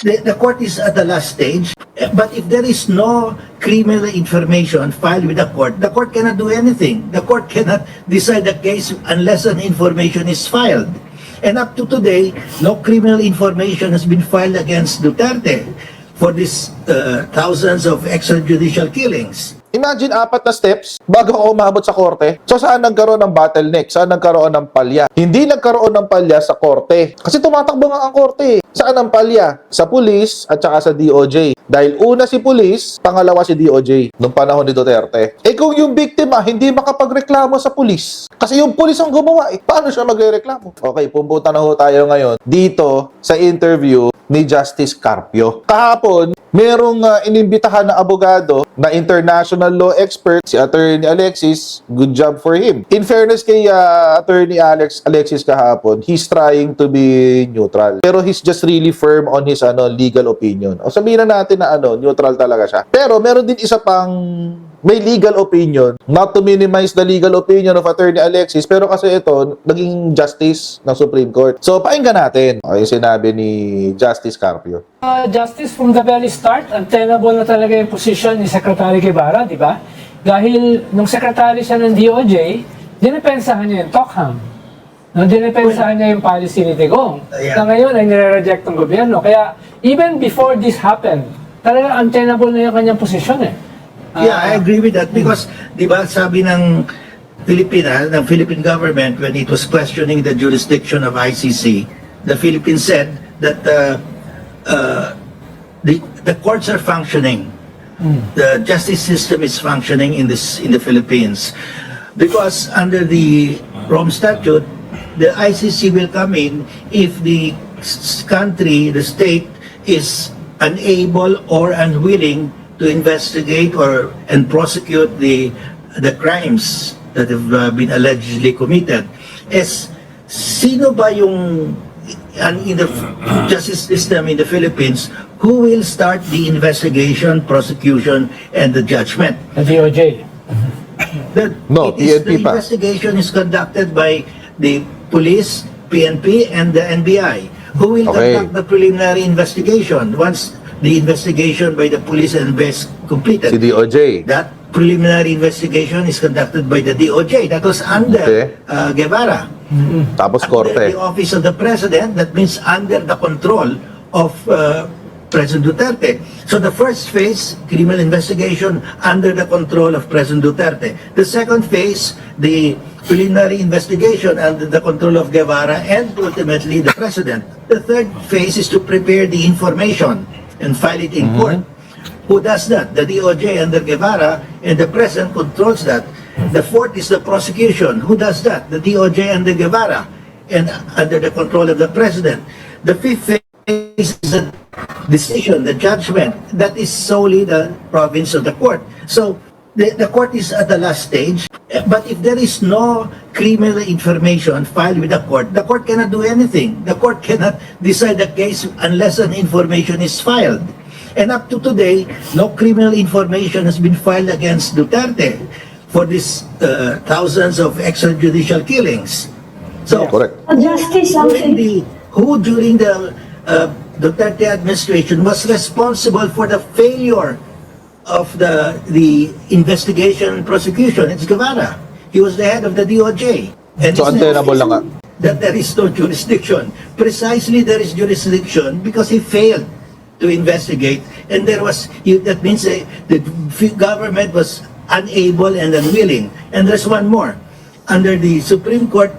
the court is at the last stage, but if there is no criminal information filed with the court cannot do anything. The court cannot decide the case unless an information is filed. And up to today, no criminal information has been filed against Duterte for these thousands of extrajudicial killings. Imagine 4 na steps bago ako umabot sa korte. So saan nagkaroon ng bottleneck? Saan nagkaroon ng palya? Hindi nagkaroon ng palya sa korte. Kasi tumatakbo nga ang korte. Saan ang palya? Sa pulis at saka sa DOJ. Dahil una si pulis, pangalawa si DOJ nung panahon ni Duterte. Eh kung yung biktima hindi makapagreklamo sa pulis, kasi yung pulis ang gumawa paano siya magreklamo? Okay, pumunta na ho tayo ngayon dito sa interview ni Justice Carpio. Kahapon, merong inimbitahan na abogado na international law expert, si Attorney Alexis. Good job for him. In fairness kay Attorney Alexis kahapon, he's trying to be neutral. Pero he's just really firm on his legal opinion. O sabihin na natin na neutral talaga siya. Pero meron din isa pang may legal opinion, not to minimize the legal opinion of Attorney Alexis, pero kasi ito, naging justice ng Supreme Court. So, pakinggan natin yung sinabi ni Justice Carpio. Justice, from the very start, untenable na talaga yung position ni Secretary Guevara, di ba? Dahil nung secretary siya ng DOJ, dinipensahan niya yung Tokham. Dinipensahan niya yung policy ni Digong. Na ngayon ay nire-reject ng gobyerno. Kaya, even before this happened, talaga untenable na yung kanyang position Yeah, I agree with that because, di ba, sabi ng Philippine government when it was questioning the jurisdiction of ICC, the Philippines said that the courts are functioning. The justice system is functioning in the Philippines because under the Rome Statute, the ICC will come in if the country, the state, is unable or unwilling to investigate and prosecute the crimes that have been allegedly committed. Sino ba yung in the justice system in the Philippines who will start the investigation, prosecution, and the judgment? The DOJ. The investigation is conducted by the police, PNP, and the NBI, who will conduct the preliminary investigation. Once the investigation by the police and NBI is completed, Si DOJ. that preliminary investigation is conducted by the DOJ. That was under Guevara. Tapos Under korte. the office of the president, that means under the control of President Duterte. So the first phase, criminal investigation under the control of President Duterte. The second phase, the preliminary investigation under the control of Guevara and ultimately the president. The third phase is to prepare the information and file it in court. Who does that? The DOJ under Guevara, and the president controls that. The fourth is the prosecution. Who does that? The DOJ under Guevara, and under the control of the president. The fifth phase is the decision, the judgment. That is solely the province of the court. So the court is at the last stage. But if there is no criminal information filed with the court cannot do anything. The court cannot decide the case unless an information is filed. And up to today, no criminal information has been filed against Duterte for these thousands of extrajudicial killings. So, Correct. Justice, who during the Duterte administration was responsible for the failure of the investigation and prosecution? It's Guevara. He was the head of the DOJ. And So untenable lang nga. that there is no jurisdiction. Precisely there is jurisdiction because he failed to investigate, and that means the government was unable and unwilling. And there's one more. Under the Supreme Court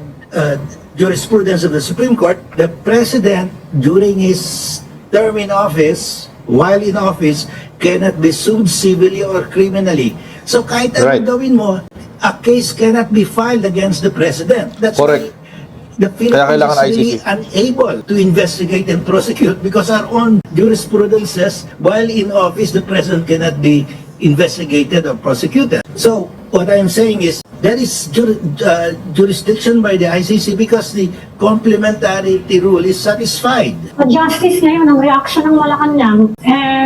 jurisprudence of the Supreme Court, the president during his term in office, while in office, cannot be sued civilly or criminally. So kahit anong gawin mo, a case cannot be filed against the president. That's Correct. why the Philippines is really unable to investigate and prosecute because our own jurisprudence says while in office, the president cannot be investigated or prosecuted. So what I'm saying is there is jurisdiction by the ICC because the complementarity rule is satisfied. Sa justice ngayon, ang reaction ng Malacanang,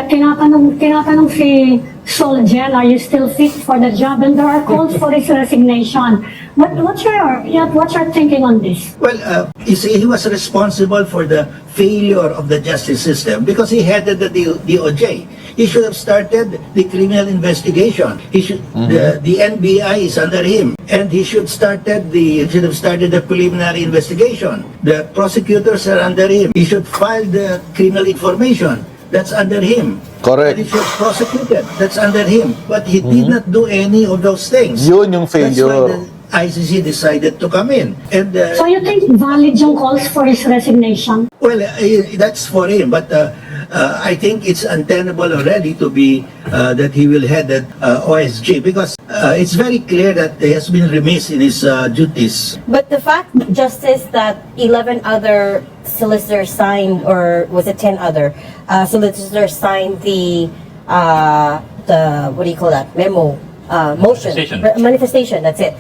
tinatanong si Solgen, are you still fit for the job? And there are calls for his resignation. What's your thinking on this? Well, you see, he was responsible for the failure of the justice system because he headed the DOJ. He should have started the criminal investigation. The NBI is under him, and he should have started the preliminary investigation. The prosecutors are under him. He should file the criminal information. That's under him. Correct. And he should prosecute it. That's under him. But he did not do any of those things. Yun yung failure. That's why the ICC decided to come in. And So you think valid yung calls for his resignation? well, that's for him. But I think it's untenable already to be that he will head at OSG because it's very clear that he has been remiss in his duties. But the fact, Justice, that 11 other solicitors signed, or was it 10 other solicitors signed the what do you call that, memo, motion, manifestation, that's it.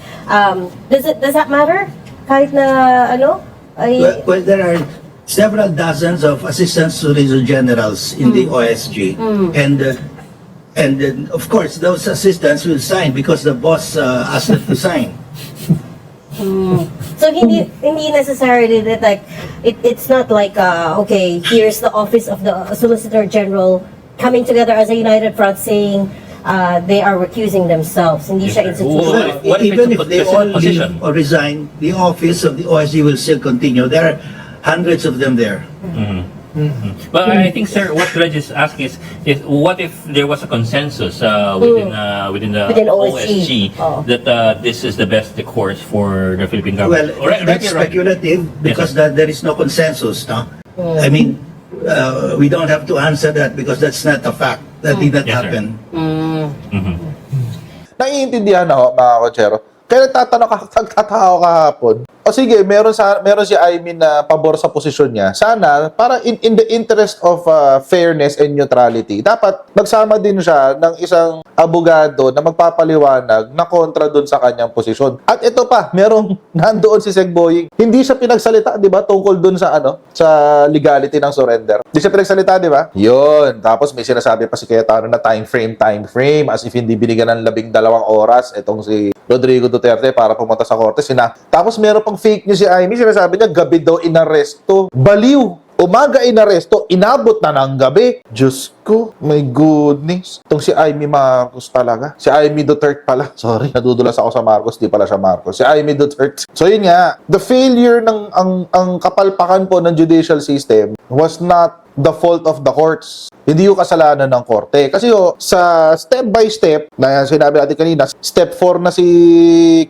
Does that matter? Kahit na ano? Well, there are several dozens of assistant solicitor generals in the OSG, and of course those assistants will sign because the boss asked them to sign. So hindi necessarily that, like, it's not like okay, here's the office of the Solicitor General coming together as a united front saying they are recusing themselves. Hindi siya institutional. Well, even if they all leave or resign, the office of the OSG will still continue. There are hundreds of them there. Well, I think, sir, what Reg is asking is what if there was a consensus within Within OSG. OSG that this is the best course for the Philippine government? Well, that's speculative because there is no consensus. No, I mean, we don't have to answer that because that's not a fact. That did not Yes, sir. happen. Naiintindihan ako, mga kotsero. Kaya nagtataka ako kahapon. O sige, meron si Ayon na pabor sa posisyon niya. Sana, para in the interest of fairness and neutrality, dapat magsama din siya ng isang abogado na magpapaliwanag na kontra doon sa kanyang posisyon. At ito pa, merong nandoon si Sec Boying. Hindi siya pinagsalita, di ba, tungkol doon sa sa legality ng surrender. Hindi siya pinagsalita, di ba? Yun. Tapos may sinasabi pa si Cayetano na time frame, as if hindi binigyan ng 12 oras itong si Rodrigo Duterte para pumunta sa korte. Tapos meron pang fake news si Aimee, sinasabi niya gabi daw inaresto. Baliw! Umaga inaresto, inabot na ng gabi. Diyos ko, my goodness. Itong si Aimee Marcos talaga. Si Aimee Duterte pala. Sorry, nadudulas ako sa Marcos, di pala siya Marcos. Si Aimee Duterte. So yun nga, the failure ng ang kapalpakan po ng judicial system was not the fault of the courts. Hindi yung kasalanan ng korte. Kasi sa step by step, na sinabi natin kanina, step 4 na si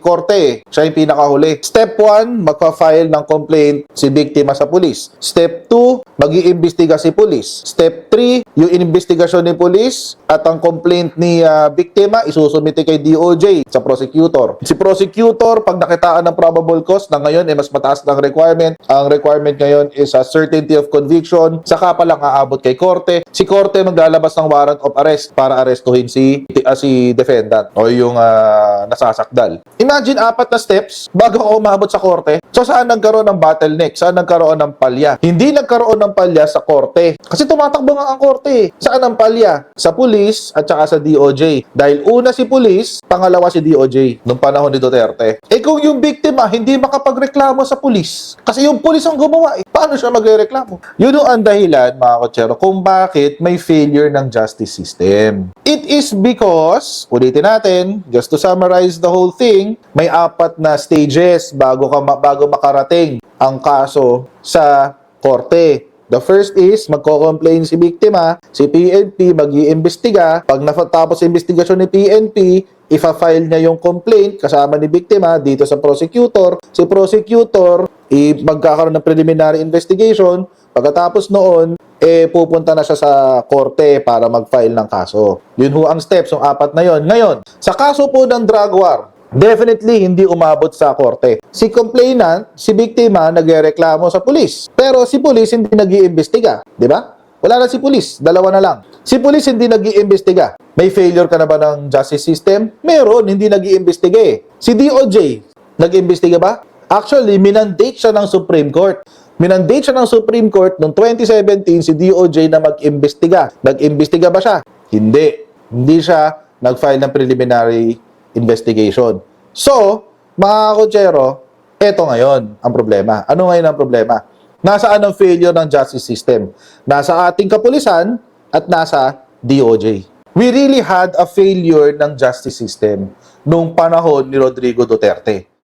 korte. Siya yung pinakahuli. Step 1, magpa-file ng complaint si biktima sa pulis. Step 2, mag-iimbestiga si pulis. Step 3, yung inimbestigasyon ni pulis at ang complaint ni biktima, isusumite kay DOJ sa prosecutor. Si prosecutor, pag nakitaan ng probable cause, na ngayon mas mataas ng requirement. Ang requirement ngayon is a certainty of conviction. Saka pa lang aabot kay korte. Si korte maglalabas ng warrant of arrest para arestuhin si defendant o yung nasasakdal. Imagine 4 na steps bago ako umabot sa korte. So saan nagkaroon ng bottleneck? Saan nagkaroon ng palya? Hindi nagkaroon ng palya sa korte. Kasi tumatakbo nga ang korte. Saan ang palya? Sa pulis at saka sa DOJ. Dahil una si pulis, pangalawa si DOJ nung panahon ni Duterte. Kung yung biktima hindi makapagreklamo sa pulis, kasi yung pulis ang gumawa, paano siya magreklamo? Yun ang dahilan, mga kotsero, kung bakit may failure ng justice system. It is because, ulitin natin, just to summarize the whole thing, may 4 na stages bago makarating ang kaso sa korte. The first is, magko-complain si biktima, si PNP mag-iimbestiga. Pag natapos sa investigasyon ni PNP, ifa-file niya yung complaint kasama ni biktima dito sa prosecutor. Si prosecutor, magkakaroon ng preliminary investigation. Pagkatapos noon, pupunta na siya sa korte para mag-file ng kaso. Yun ho ang steps, yung 4 na yun. Ngayon, sa kaso po ng drug war, definitely hindi umabot sa korte. Si complainant, si biktima, nagreklamo sa pulis. Pero si pulis hindi nag-iimbestiga, di ba? Wala na si pulis, dalawa na lang. Si pulis hindi nag-iimbestiga. May failure ka na ba ng justice system? Meron, hindi nag-iimbestiga eh. Si DOJ, nag-iimbestiga ba? Actually, minandate siya ng Supreme Court. Minandate siya ng Supreme Court noong 2017 si DOJ na mag-imbestiga. Nag-imbestiga ba siya? Hindi. Hindi siya nag-file ng preliminary investigation. So, mga kotsero, eto ngayon ang problema. Ano ngayon ang problema? Nasaan ang failure ng justice system? Nasa ating kapulisan at nasa DOJ. We really had a failure ng justice system nung panahon ni Rodrigo Duterte.